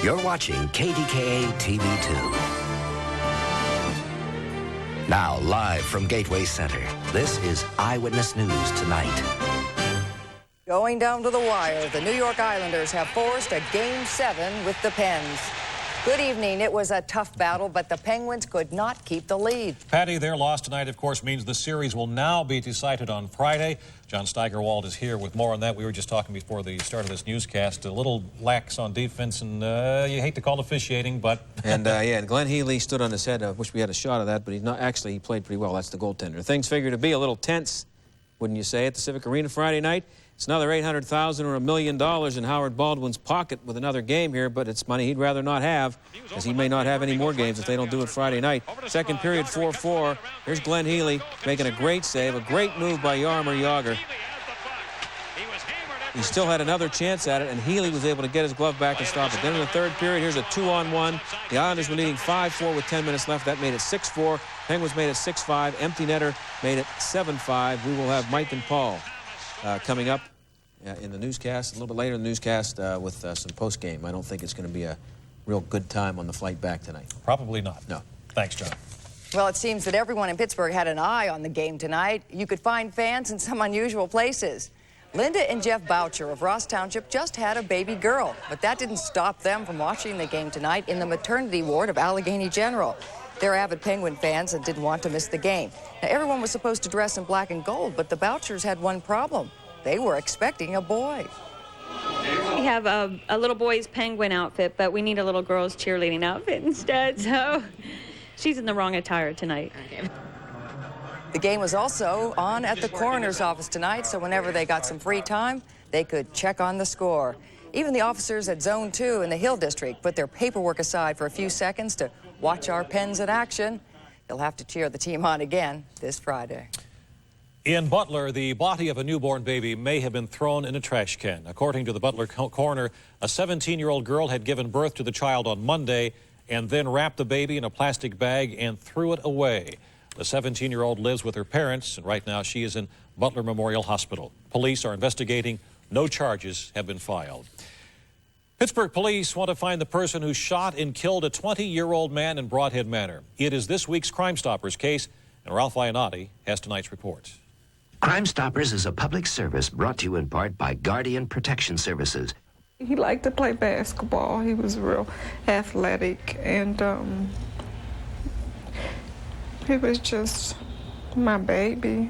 You're watching KDKA TV2. Now, live from Gateway Center, this is Eyewitness News Tonight. Going down to the wire, the New York Islanders have forced a Game 7 with the Pens. Good evening. It was a tough battle, but the Penguins could not keep the lead. Patty, their loss tonight, of course, means the series will now be decided on Friday. John Steigerwald is here with more on that. We were just talking before the start of this newscast. A little lax on defense, and you hate to call it officiating, but... And Glenn Healy stood on his head. I wish we had a shot of that, but he's not. Actually, he played pretty well. That's the goaltender. Things figure to be a little tense, wouldn't you say, at the Civic Arena Friday night? It's another $800,000 or $1 million in Howard Baldwin's pocket with another game here, but it's money he'd rather not have, as he may not have any more games if they don't do it Friday night. Second period, 4-4. Here's Glenn Healy making a great save, a great move by Jaromir Jagr. He still had another chance at it, and Healy was able to get his glove back and stop it. Then in the third period, here's a 2-on-1. The Islanders were leading 5-4 with 10 minutes left. That made it 6-4. Penguins made it 6-5. Empty netter made it 7-5. We will have Mike and Paul coming up in the newscast, a little bit later in the newscast with some post-game. I don't think it's going to be a real good time on the flight back tonight. Probably not. No. Thanks, John. Well, it seems that everyone in Pittsburgh had an eye on the game tonight. You could find fans in some unusual places. Linda and Jeff Boucher of Ross Township just had a baby girl, but that didn't stop them from watching the game tonight in the maternity ward of Allegheny General. They're avid Penguin fans and didn't want to miss the game. Now, everyone was supposed to dress in black and gold, but the Bouchers had one problem. They were expecting a boy. We have a little boy's penguin outfit, but we need a little girl's cheerleading outfit instead, so she's in the wrong attire tonight. The game was also on at the coroner's office tonight, so whenever they got some free time, they could check on the score. Even the officers at Zone 2 in the Hill District put their paperwork aside for a few seconds to watch our Pens in action. They'll have to cheer the team on again this Friday. In Butler, the body of a newborn baby may have been thrown in a trash can. According to the Butler coroner, a 17-year-old girl had given birth to the child on Monday and then wrapped the baby in a plastic bag and threw it away. The 17-year-old lives with her parents, and right now she is in Butler Memorial Hospital. Police are investigating. No charges have been filed. Pittsburgh police want to find the person who shot and killed a 20-year-old man in Broadhead Manor. It is this week's Crime Stoppers case, and Ralph Iannotti has tonight's report. Crime Stoppers is a public service brought to you in part by Guardian Protection Services. He liked to play basketball. He was real athletic, and he was just my baby.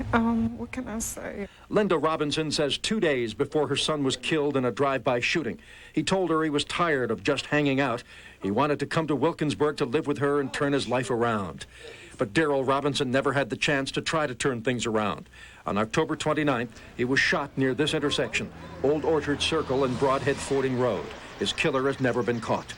What can I say? Linda Robinson says 2 days before her son was killed in a drive-by shooting, he told her he was tired of just hanging out. He wanted to come to Wilkinsburg to live with her and turn his life around. But Darrell Robinson never had the chance to try to turn things around. On October 29th, he was shot near this intersection, Old Orchard Circle and Broadhead Fording Road. His killer has never been caught.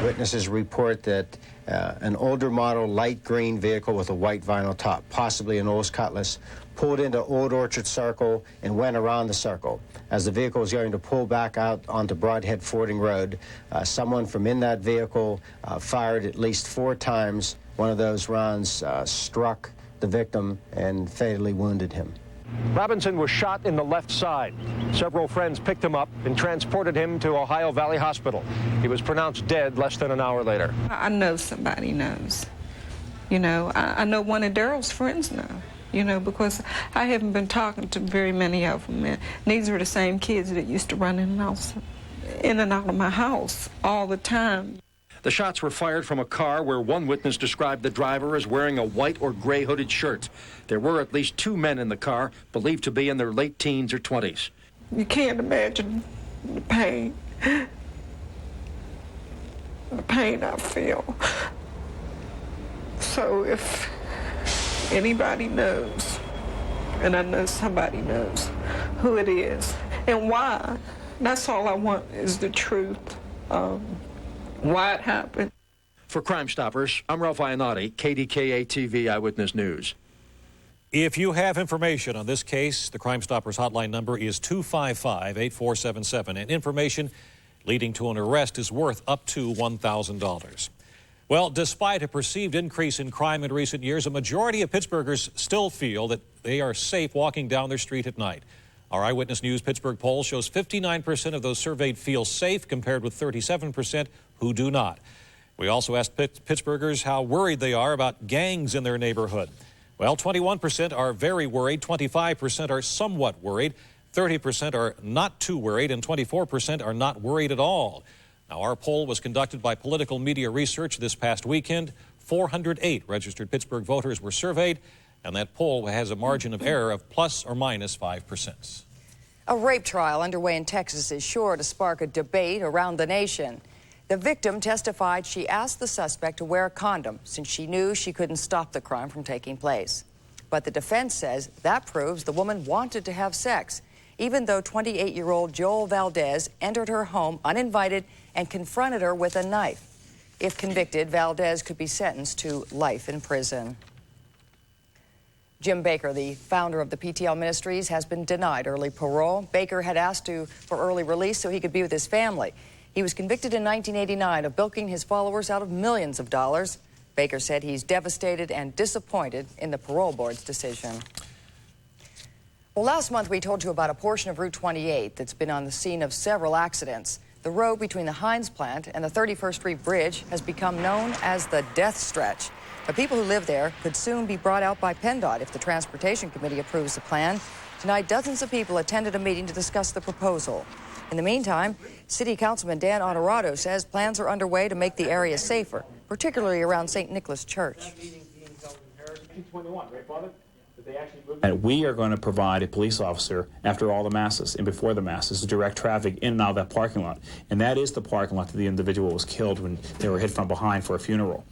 Witnesses report that an older model light green vehicle with a white vinyl top, possibly an Olds Cutlass, pulled into Old Orchard Circle and went around the circle. As the vehicle was going to pull back out onto Broadhead Fording Road, someone from in that vehicle fired at least 4 times. One of those rounds struck the victim and fatally wounded him. Robinson was shot in the left side. Several friends picked him up and transported him to Ohio Valley Hospital. He was pronounced dead less than an hour later. I know somebody knows. You know, I know one of Darrell's friends know, you know, because I haven't been talking to very many of them. And these are the same kids that used to run in and out of my house all the time. The shots were fired from a car where one witness described the driver as wearing a white or gray hooded shirt. There were at least 2 men in the car, believed to be in their late teens or 20s. You can't imagine the pain I feel. So if anybody knows, and I know somebody knows who it is and why, that's all I want is the truth. Why it happened. For Crime Stoppers, I'm Ralph Iannotti, KDKA TV Eyewitness News. If you have information on this case, the Crime Stoppers hotline number is 255-8477, and information leading to an arrest is worth up to $1,000. Well, despite a perceived increase in crime in recent years, a majority of Pittsburghers still feel that they are safe walking down their street at night. Our Eyewitness News Pittsburgh poll shows 59% of those surveyed feel safe, compared with 37% who do not. We also asked Pittsburghers how worried they are about gangs in their neighborhood. Well, 21% are very worried, 25% are somewhat worried, 30% are not too worried, and 24% are not worried at all. Now, our poll was conducted by Political Media Research this past weekend. 408 registered Pittsburgh voters were surveyed, and that poll has a margin of error of plus or minus 5%. A rape trial underway in Texas is sure to spark a debate around the nation. The victim testified she asked the suspect to wear a condom since she knew she couldn't stop the crime from taking place. But the defense says that proves the woman wanted to have sex, even though 28-year-old Joel Valdez entered her home uninvited and confronted her with a knife. If convicted, Valdez could be sentenced to life in prison. Jim Baker, the founder of the PTL Ministries, has been denied early parole. Baker had asked for early release so he could be with his family. He was convicted in 1989 of bilking his followers out of millions of dollars. Baker said he's devastated and disappointed in the parole board's decision. Well, last month we told you about a portion of Route 28 that's been on the scene of several accidents. The road between the Heinz plant and the 31st Street Bridge has become known as the death stretch. But people who live there could soon be brought out by PennDOT if the Transportation Committee approves the plan. Tonight, dozens of people attended a meeting to discuss the proposal. In the meantime, City Councilman Dan Honorado says plans are underway to make the area safer, particularly around St. Nicholas Church. And we are going to provide a police officer after all the masses and before the masses to direct traffic in and out of that parking lot. And that is the parking lot that the individual was killed when they were hit from behind for a funeral.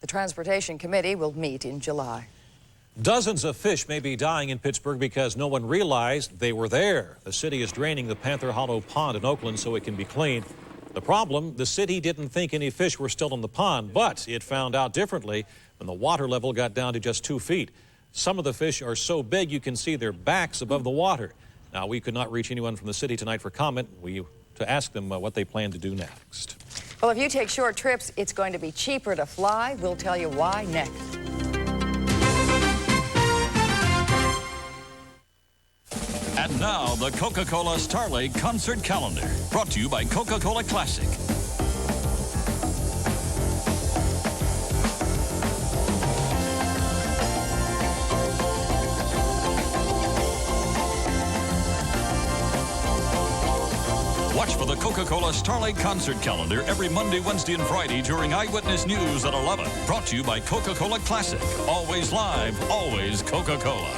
The Transportation Committee will meet in July. Dozens of fish may be dying in Pittsburgh because no one realized they were there. The city is draining the Panther Hollow Pond in Oakland so it can be cleaned. The problem, the city didn't think any fish were still in the pond, but it found out differently when the water level got down to just 2 feet. Some of the fish are so big you can see their backs above the water. Now, we could not reach anyone from the city tonight for comment. To ask them what they plan to do next. Well, if you take short trips, it's going to be cheaper to fly. We'll tell you why next. And now, the Coca-Cola Starlight Concert Calendar, brought to you by Coca-Cola Classic. Watch for the Coca-Cola Starlight Concert Calendar every Monday, Wednesday, and Friday during Eyewitness News at 11. Brought to you by Coca-Cola Classic. Always live, always Coca-Cola.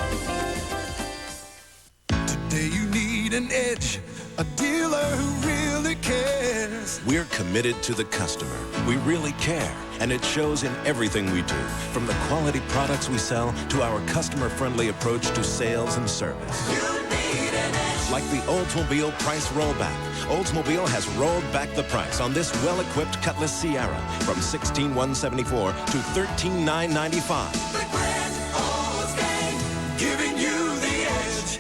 Today you need an edge, a dealer who really cares. We're committed to the customer. We really care, and it shows in everything we do, from the quality products we sell to our customer-friendly approach to sales and service. You need an edge. Like the Oldsmobile price rollback. Oldsmobile has rolled back the price on this well-equipped Cutlass Sierra from $16,174 to $13,995. The grand Olds gang, giving you the edge.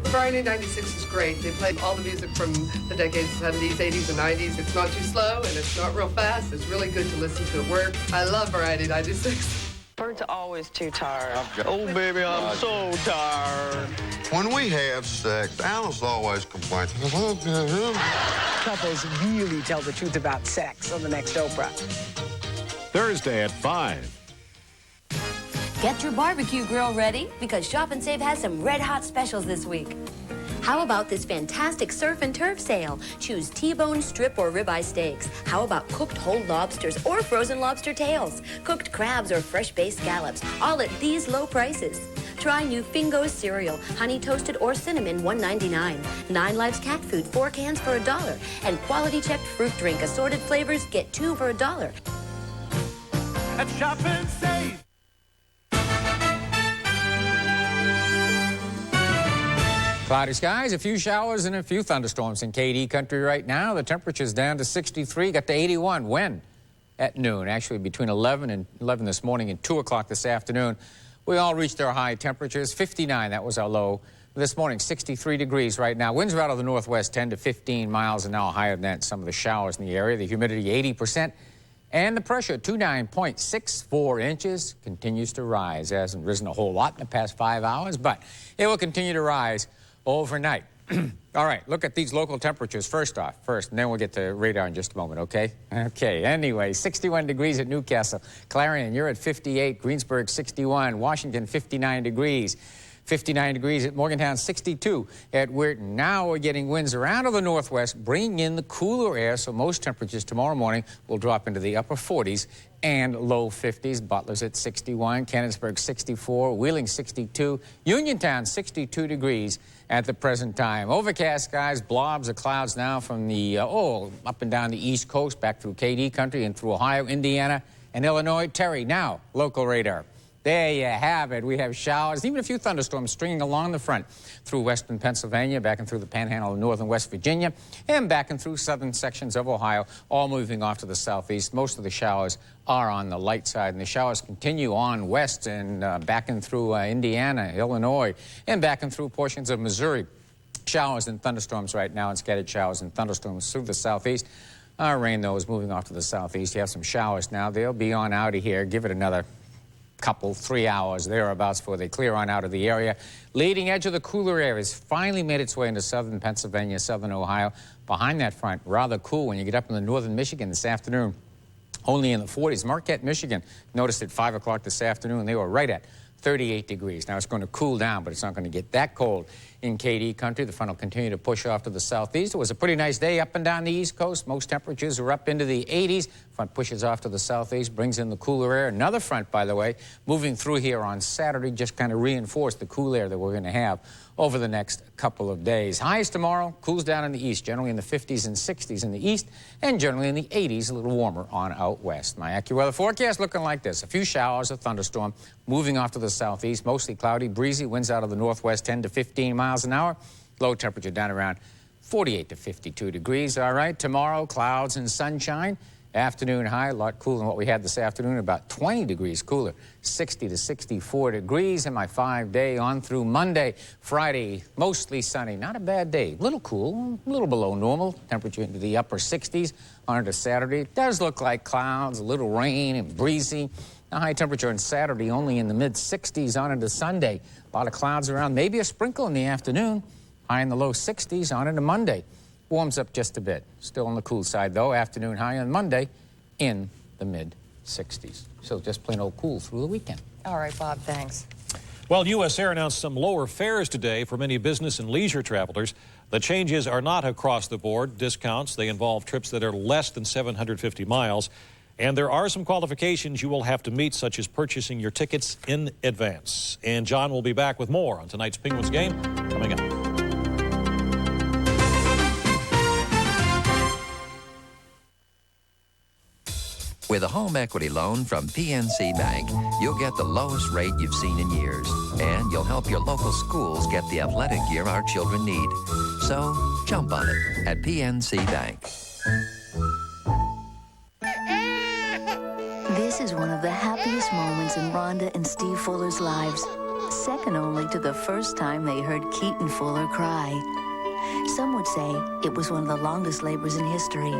Friday 96 is great. They play all the music from the decades 70s, 80s, and 90s. It's not too slow, and it's not real fast. It's really good to listen to at work. I love Variety 96. Bert's always too tired. Oh, baby, I'm so tired. When we have sex, Alice always complains. Couples really tell the truth about sex on the next Oprah. Thursday at 5. Get your barbecue grill ready because Shop and Save has some red-hot specials this week. How about this fantastic surf and turf sale? Choose T-bone, strip, or ribeye steaks. How about cooked whole lobsters or frozen lobster tails? Cooked crabs or fresh-baked scallops, all at these low prices. Try new Fingo's cereal, honey toasted or cinnamon, $1.99. 9 Lives cat food, 4 cans for $1. And quality checked fruit drink, assorted flavors, get 2 for $1. At Shop and Save. Cloudy skies, a few showers and a few thunderstorms in KD country right now. The temperature's down to 63, got to 81. When? At noon, actually between 11 this morning and 2 o'clock this afternoon. We all reached our high temperatures. 59, that was our low. This morning, 63 degrees right now. Winds are out of the northwest, 10 to 15 miles an hour, higher than that. Some of the showers in the area. The humidity, 80%. And the pressure, 29.64 inches, continues to rise. It hasn't risen a whole lot in the past 5 hours, but it will continue to rise overnight. All right, look at these local temperatures first, and then we'll get to radar in just a moment, okay? Okay, anyway, 61 degrees at Newcastle. Clarion, you're at 58. Greensburg, 61. Washington, 59 degrees. 59 degrees at Morgantown, 62 at Weirton. Now we're getting winds around to the northwest, bringing in the cooler air, so most temperatures tomorrow morning will drop into the upper 40s and low 50s. Butler's at 61, Canonsburg 64, Wheeling 62, Uniontown 62 degrees at the present time. Overcast skies, blobs of clouds now from the, up and down the East Coast, back through KD country and through Ohio, Indiana, and Illinois. Terry, now, local radar. There you have it. We have showers, even a few thunderstorms stringing along the front through western Pennsylvania, back and through the panhandle of northern West Virginia, and back and through southern sections of Ohio, all moving off to the southeast. Most of the showers are on the light side, and the showers continue on west and back and through Indiana, Illinois, and back and through portions of Missouri. Showers and thunderstorms right now, and scattered showers and thunderstorms through the southeast. Our rain, though, is moving off to the southeast. You have some showers now. They'll be on out of here. Give it another 3 hours thereabouts before they clear on out of the area. Leading edge of the cooler air has finally made its way into southern Pennsylvania, southern Ohio. Behind that front, rather cool when you get up into northern Michigan this afternoon. Only in the 40s. Marquette, Michigan, noticed at 5 o'clock this afternoon, they were right at 38 degrees. Now it's going to cool down, but it's not going to get that cold in KD country. The front will continue to push off to the southeast. It was a pretty nice day up and down the East Coast. Most temperatures are up into the 80s. Front pushes off to the southeast, brings in the cooler air. Another front, by the way, moving through here on Saturday, just kind of reinforced the cool air that we're going to have over the next couple of days. Highs tomorrow, cools down in the east, generally in the 50s and 60s in the east, and generally in the 80s, a little warmer on out west. My AccuWeather forecast looking like this. A few showers, a thunderstorm, moving off to the southeast, mostly cloudy, breezy, winds out of the northwest, 10 to 15 miles an hour. Low temperature down around 48 to 52 degrees. All right, tomorrow, clouds and sunshine. Afternoon high, a lot cooler than what we had this afternoon, about 20 degrees cooler, 60 to 64 degrees. And my 5-day on through Monday, Friday, mostly sunny. Not a bad day. A little cool, a little below normal. Temperature into the upper 60s on into Saturday. It does look like clouds, a little rain and breezy. A high temperature on Saturday only in the mid-60s on into Sunday. A lot of clouds around, maybe a sprinkle in the afternoon. High in the low 60s on into Monday. Warms up just a bit. Still on the cool side, though. Afternoon high on Monday in the mid-60s. So just plain old cool through the weekend. All right, Bob, thanks. Well, U.S. Air announced some lower fares today for many business and leisure travelers. The changes are not across the board discounts. They involve trips that are less than 750 miles. And there are some qualifications you will have to meet, such as purchasing your tickets in advance. And John will be back with more on tonight's Penguins game coming up. With a home equity loan from PNC Bank, you'll get the lowest rate you've seen in years. And you'll help your local schools get the athletic gear our children need. So, jump on it at PNC Bank. This is one of the happiest moments in Rhonda and Steve Fuller's lives, second only to the first time they heard Keaton Fuller cry. Some would say it was one of the longest labors in history.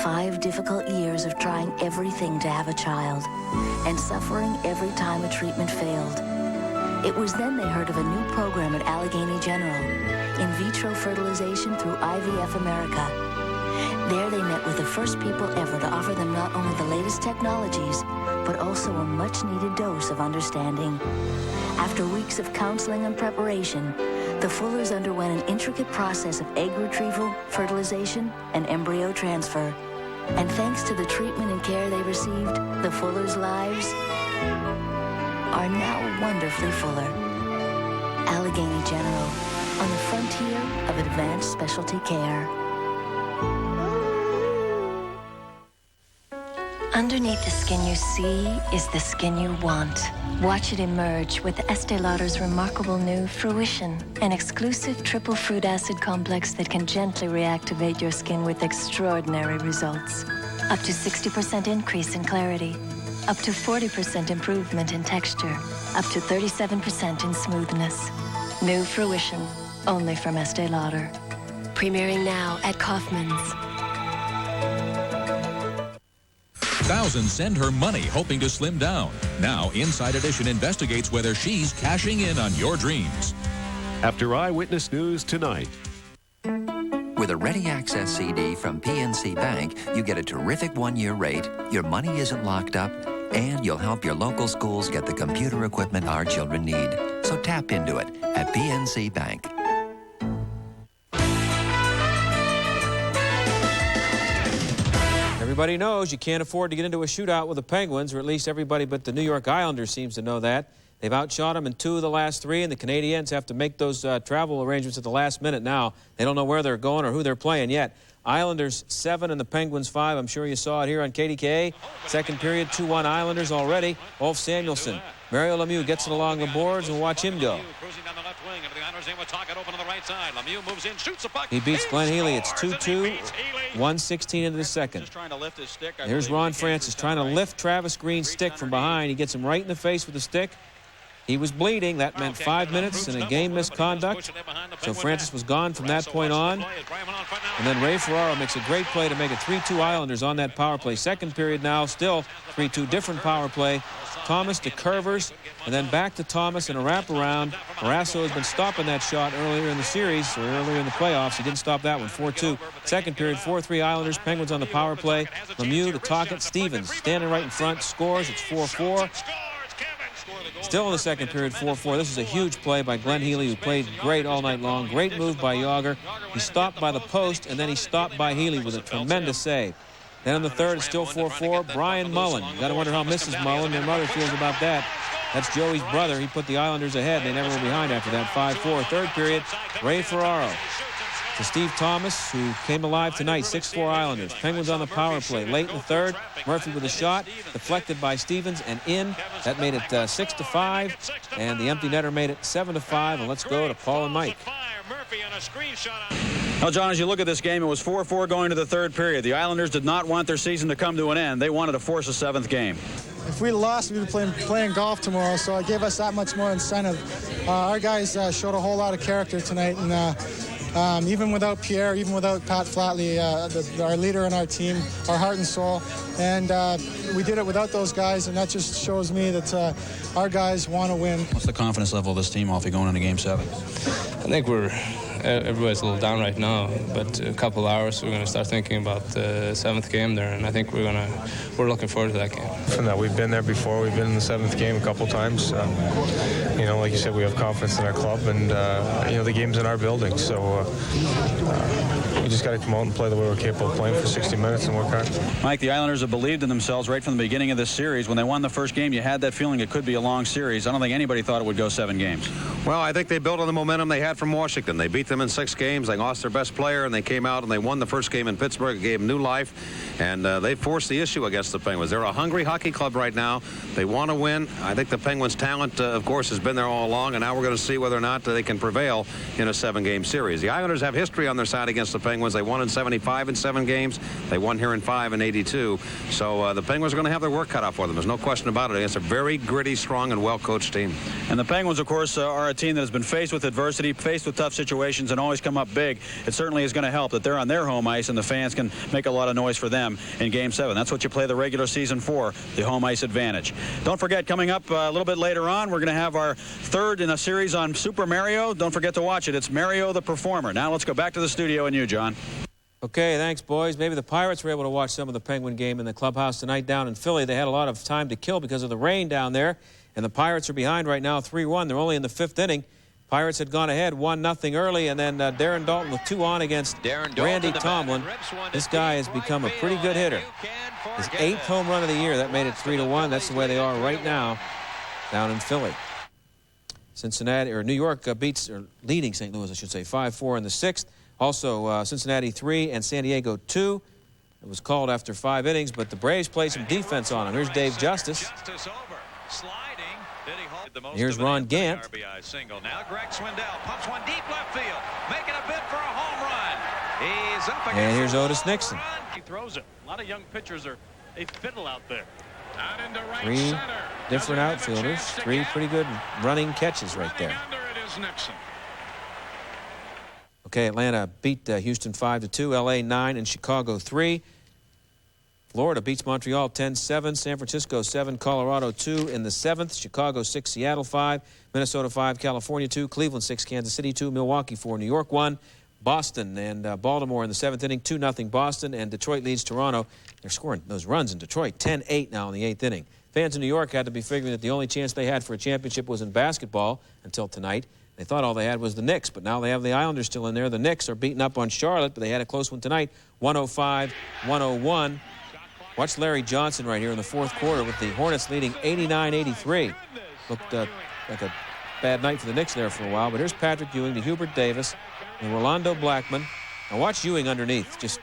5 difficult years of trying everything to have a child and suffering every time a treatment failed. It was then they heard of a new program at Allegheny General, in vitro fertilization through IVF America. There they met with the first people ever to offer them not only the latest technologies, but also a much-needed dose of understanding. After weeks of counseling and preparation, the Fullers underwent an intricate process of egg retrieval, fertilization, and embryo transfer. And thanks to the treatment and care they received, the Fullers' lives are now wonderfully fuller. Allegheny General, on the frontier of advanced specialty care. Underneath the skin you see is the skin you want. Watch it emerge with Estee Lauder's remarkable new Fruition, an exclusive triple fruit acid complex that can gently reactivate your skin with extraordinary results. Up to 60% increase in clarity, up to 40% improvement in texture, up to 37% in smoothness. New Fruition, only from Estee Lauder. Premiering now at Kaufman's. Thousands send her money hoping to slim down. Now, Inside Edition investigates whether she's cashing in on your dreams. After Eyewitness News tonight. With a Ready Access CD from PNC Bank, you get a terrific one-year rate, your money isn't locked up, and you'll help your local schools get the computer equipment our children need. So tap into it at PNC Bank. Everybody knows you can't afford to get into a shootout with the Penguins, or at least everybody but the New York Islanders seems to know that. They've outshot them in 2 of the last 3, and the Canadiens have to make those travel arrangements at the last minute now. They don't know where they're going or who they're playing yet. Islanders 7 and the Penguins 5. I'm sure you saw it here on KDKA. Second period, 2-1 Islanders already. Ulf Samuelsson. Mario Lemieux gets it along the boards, and watch him go. He beats Glenn Healy. It's 2-2, 1:16 into the second. Here's Ron Francis trying to lift Travis Green's stick from behind. He gets him right in the face with the stick. He was bleeding. That meant 5 minutes and a game misconduct. So Francis was gone from that point on. And then Ray Ferraro makes a great play to make it 3-2 Islanders on that power play. Second period now, still 3-2, different power play. Thomas to Curvers, and then back to Thomas in a wraparound. Marasso has been stopping that shot earlier in the series, or earlier in the playoffs. He didn't stop that one, 4-2. Second period, 4-3 Islanders. Penguins on the power play. Lemieux to Tocchet. Stevens standing right in front, scores. It's 4-4. Still in the second period, 4-4. This is a huge play by Glenn Healy, who played great all night long. Great move by Yager. He stopped by the post, and then he stopped by Healy with a tremendous save. Then in the third, it's still 4-4. Brian Mullen. You got to wonder how Mrs. Mullen, their mother, feels about that. That's Joey's brother. He put the Islanders ahead. They never were behind after that. 5-4. Third period, Ray Ferraro to Steve Thomas, who came alive tonight. 6-4 Islanders. Penguins on the power play. Late in the third, Murphy with a shot, deflected by Stevens and in. That made it 6-5, and the empty netter made it 7-5. And let's go to Paul and Mike. Well, John, as you look at this game, it was 4-4 going to the third period. The Islanders did not want their season to come to an end. They wanted to force a 7th game. If we lost, we'd be playing golf tomorrow, so it gave us that much more incentive. Our guys showed a whole lot of character tonight, and even without Pierre, even without Pat Flatley, our leader in our team, our heart and soul, and we did it without those guys, and that just shows me that our guys want to win. What's the confidence level of this team off going into Game 7? I think everybody's a little down right now, but a couple hours we're going to start thinking about the 7th game there, and I think we're looking forward to that game. From that, we've been there before. We've been in the 7th game a couple times. You know, like you said, we have confidence in our club, and you know, the game's in our building, so we just got to come out and play the way we're capable of playing for 60 minutes and work hard. Mike, the Islanders have believed in themselves right from the beginning of this series. When they won the first game, you had that feeling it could be a long series. I don't think anybody thought it would go 7 games. Well, I think they built on the momentum they had from Washington. They beat them in 6 games. They lost their best player, and they came out and they won the first game in Pittsburgh. It gave them new life, and they forced the issue against the Penguins. They're a hungry hockey club right now. They want to win. I think the Penguins' talent, of course, has been there all along, and now we're going to see whether or not they can prevail in a 7-game series. The Islanders have history on their side against the Penguins. They won in 75 in 7 games. They won here in 5 in 82. So the Penguins are going to have their work cut out for them. There's no question about it. It's a very gritty, strong, and well-coached team. And the Penguins, of course, are a team that has been faced with adversity, faced with tough situations, and always come up big. It certainly is going to help that they're on their home ice and the fans can make a lot of noise for them in Game 7. That's what you play the regular season for, the home ice advantage. Don't forget, coming up a little bit later on, we're going to have our third in a series on Super Mario. Don't forget to watch it. It's Mario the Performer. Now let's go back to the studio and you, John. Okay, thanks, boys. Maybe the Pirates were able to watch some of the Penguin game in the clubhouse tonight down in Philly. They had a lot of time to kill because of the rain down there, and the Pirates are behind right now 3-1. They're only in the 5th inning. Pirates had gone ahead 1-0 early, and then Darren Dalton with 2 on against Randy Tomlin. This guy has become a pretty good hitter. His 8th home run of the year. That made it 3-1. That's the way they are right now down in Philly. Cincinnati, or New York, leading St. Louis, I should say, 5-4 in the 6th. Also, Cincinnati 3 and San Diego 2. It was called after 5 innings, but the Braves played some defense on him. Here's Dave Justice. Here's Ron Gant. Now Greg Swindell pumps one deep left field, making a bid for a home run. He's up against And here's Otis Nixon. He throws it. A lot of young pitchers they fiddle out there. Out into right 3 center. different outfielders, 3 pretty good running catches right there. Okay, Atlanta beat Houston 5-2, LA 9, and Chicago 3. Florida beats Montreal 10-7, San Francisco 7, Colorado 2 in the 7th, Chicago 6, Seattle 5, Minnesota 5, California 2, Cleveland 6, Kansas City 2, Milwaukee 4, New York 1, Boston and Baltimore in the 7th inning, 2-0 Boston, and Detroit leads Toronto. They're scoring those runs in Detroit, 10-8 now in the 8th inning. Fans in New York had to be figuring that the only chance they had for a championship was in basketball until tonight. They thought all they had was the Knicks, but now they have the Islanders still in there. The Knicks are beating up on Charlotte, but they had a close one tonight, 105-101. Watch Larry Johnson right here in the 4th quarter with the Hornets leading 89-83. Looked like a bad night for the Knicks there for a while, but here's Patrick Ewing to Hubert Davis and Rolando Blackman. Now watch Ewing underneath, just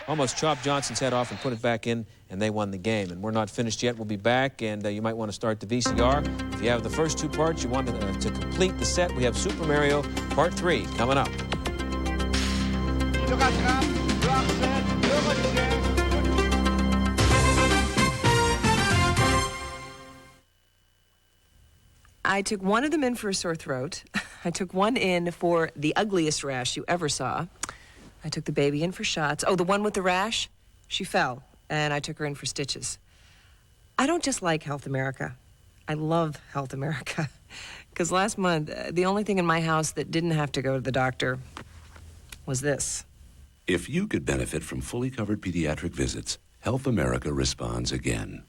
almost chop Johnson's head off and put it back in, and they won the game. And we're not finished yet. We'll be back, and you might want to start the VCR. If you have the first 2 parts, you want to complete the set, we have Super Mario Part 3 coming up. I took one of them in for a sore throat. I took one in for the ugliest rash you ever saw. I took the baby in for shots. Oh, the one with the rash? She fell, and I took her in for stitches. I don't just like Health America. I love Health America. Because last month, the only thing in my house that didn't have to go to the doctor was this. If you could benefit from fully covered pediatric visits, Health America responds again.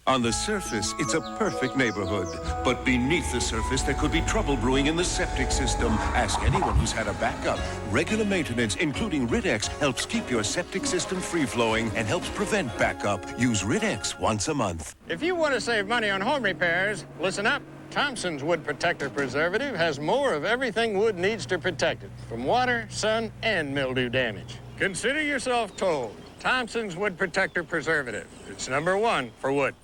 On the surface, it's a perfect neighborhood. But beneath the surface, there could be trouble brewing in the septic system. Ask anyone who's had a backup. Regular maintenance, including Rid-X, helps keep your septic system free-flowing and helps prevent backup. Use Rid-X once a month. If you want to save money on home repairs, listen up. Thompson's Wood Protector Preservative has more of everything wood needs to protect it, from water, sun, and mildew damage. Consider yourself told. Thompson's Wood Protector Preservative. It's #1 for wood.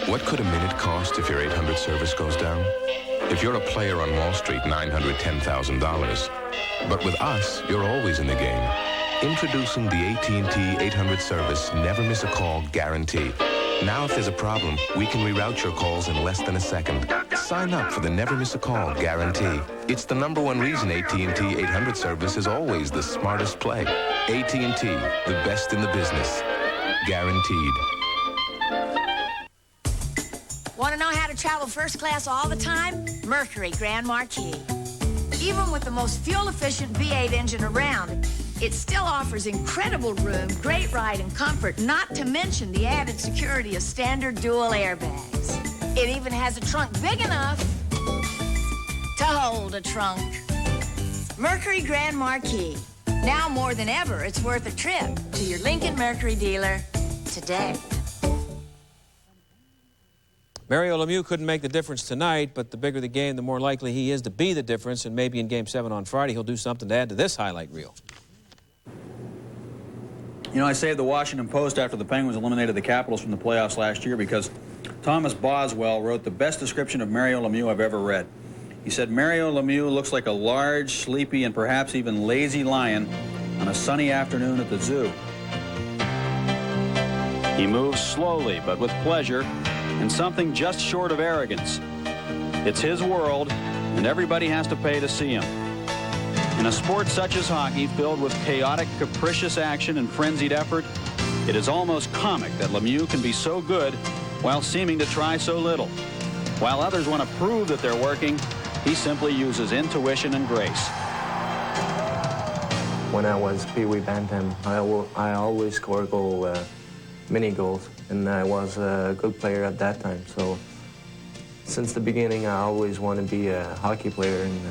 What could a minute cost if your 800 service goes down? If you're a player on Wall Street, $910,000. But with us, you're always in the game. Introducing the AT&T 800 service Never Miss a Call Guarantee. Now if there's a problem, we can reroute your calls in less than a second. Sign up for the Never Miss a Call Guarantee. It's the #1 reason AT&T 800 service is always the smartest play. AT&T, the best in the business. Guaranteed. Want to know how to travel first class all the time? Mercury Grand Marquis. Even with the most fuel-efficient V8 engine around, it still offers incredible room, great ride and comfort, not to mention the added security of standard dual airbags. It even has a trunk big enough to hold a trunk. Mercury Grand Marquis. Now more than ever, it's worth a trip to your Lincoln Mercury dealer today. Mario Lemieux couldn't make the difference tonight, but the bigger the game, the more likely he is to be the difference, and maybe in Game 7 on Friday, he'll do something to add to this highlight reel. You know, I saved the Washington Post after the Penguins eliminated the Capitals from the playoffs last year because Thomas Boswell wrote the best description of Mario Lemieux I've ever read. He said, Mario Lemieux looks like a large, sleepy, and perhaps even lazy lion on a sunny afternoon at the zoo. He moves slowly, but with pleasure, and something just short of arrogance. It's his world, and everybody has to pay to see him. In a sport such as hockey, filled with chaotic, capricious action and frenzied effort, it is almost comic that Lemieux can be so good while seeming to try so little. While others want to prove that they're working, he simply uses intuition and grace. When I was Pee Wee Bantam, I always score goal, mini goals, and I was a good player at that time. So since the beginning, I always want to be a hockey player, and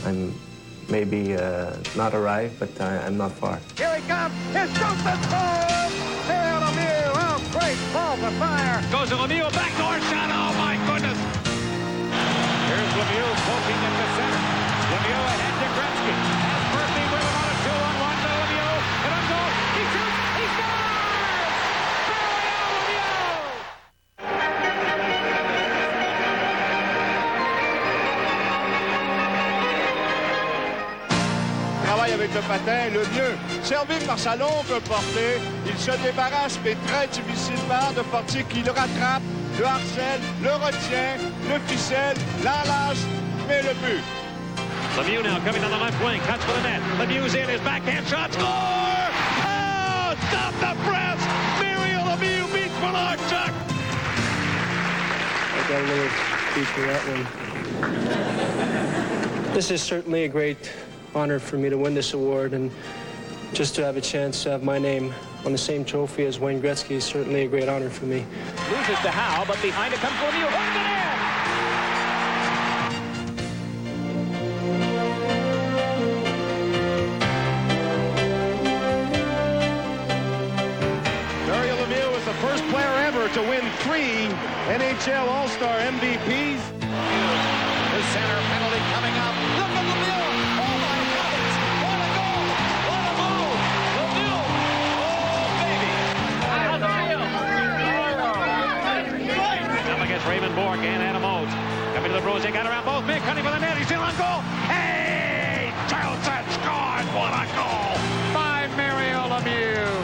I'm maybe not arrived, but I'm not far. Here he comes. It's Joseph Cole. Mario Lemieux. Oh, great ball for fire. Goes to Lemieux. Backdoor shot. Oh, my goodness. Here's Lemieux poking in the center. Lemieux ahead to Gretzky. Has Murphy with him on a patin le mieux. Servi par sa longue portée, il se débarrasse, mais très difficilement, de Fortier qui le rattrape, le harcèle, le retient, le ficelle, l'enlace, mais le but. Lemieux now coming on the left wing, cuts for the net. Lemieux's in, his backhand shot, score! Oh, stop the press! Mario Lemieux beats Malarchuk! I got a little piece for that one. This is certainly a great honor for me to win this award, and just to have a chance to have my name on the same trophy as Wayne Gretzky is certainly a great honor for me. Loses to Howe, but behind it comes Lemieux. Hooks it in! Mario Lemieux is the first player ever to win 3 NHL All-Star MVPs. The center penalty coming up. Look at Lemieux! Oh my heavens! What a goal! What a move! Lemieux! Oh baby! Up against Raymond Bourque and Adam Oates. Coming to the Bruins, they got around both men, cutting for the net. He's still on goal. Hey! Townsend scored! What a goal! By Mario Lemieux.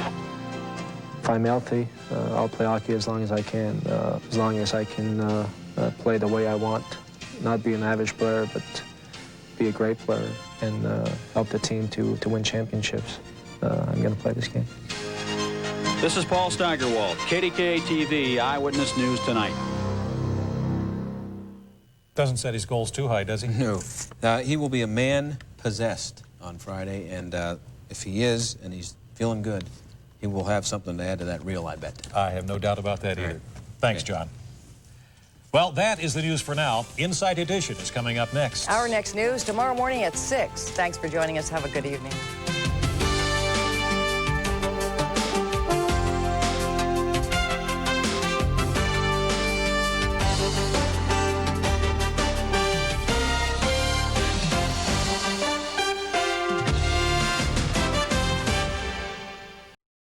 If I'm healthy, I'll play hockey as long as I can, play the way I want. Not be an average player, but be a great player and help the team to win championships. I'm going to play this game. This is Paul Steigerwald, KDKA-TV, Eyewitness News Tonight. Doesn't set his goals too high, does he? No. He will be a man possessed on Friday, and if he is, and he's feeling good, he will have something to add to that reel, I bet. I have no doubt about that either. Thanks, John. Well, that is the news for now. Inside Edition is coming up next. Our next news tomorrow morning at 6. Thanks for joining us. Have a good evening.